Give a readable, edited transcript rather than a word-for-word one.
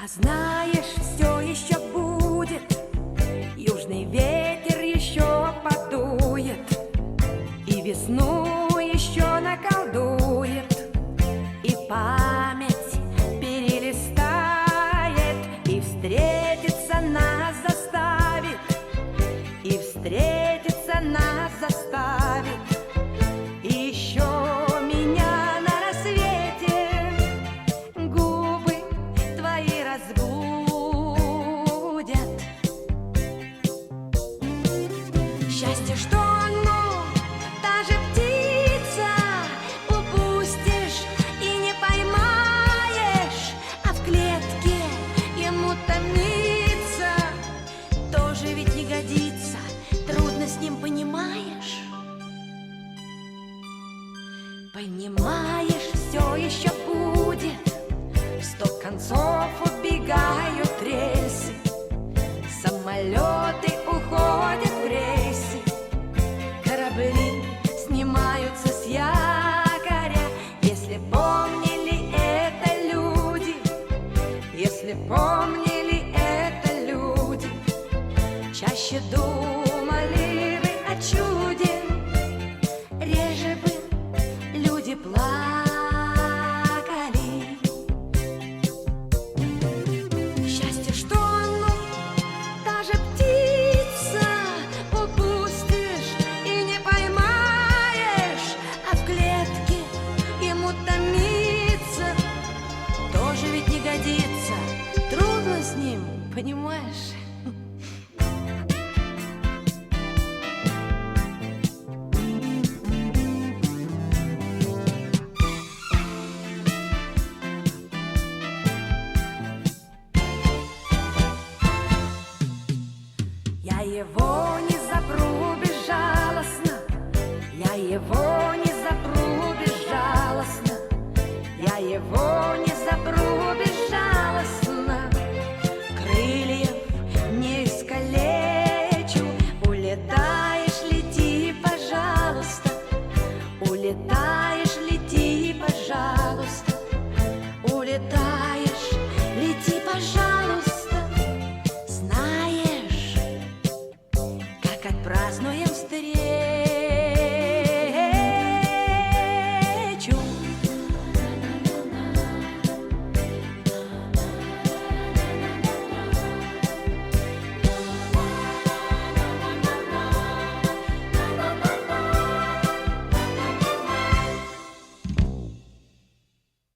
А знаешь, все еще будет, южный ветер еще подует, и весну еще наколдует, и память перелистает, и встретиться нас заставит, и встретиться нас заставит. И еще меня на рассвете губы твои разбудят. Счастье, что оно, та же птица, упустишь и не поймаешь, а в клетке ему томиться тоже ведь не годится, трудно с ним, понимаешь? Понимаешь, все еще будет, в 100 концов убегают рельсы, самолеты уходят в рейсы, корабли снимаются с якоря. Если помнили это люди, если помнили это люди, чаще думали бы о чуде, реже бы люди плакали. Счастье, что оно, та же птица, упустишь и не поймаешь, а в клетке ему томиться тоже ведь не годится, трудно с ним, понимаешь? Я его не запру безжалостно, я его не запру безжалостно, я его не запру безжалостно. Крыльев не искалечу, улетаешь, лети, пожалуйста, улетаешь, лети, пожалуйста, улетаешь, лети, пожалуйста. Знаешь, как отпразднуем встречу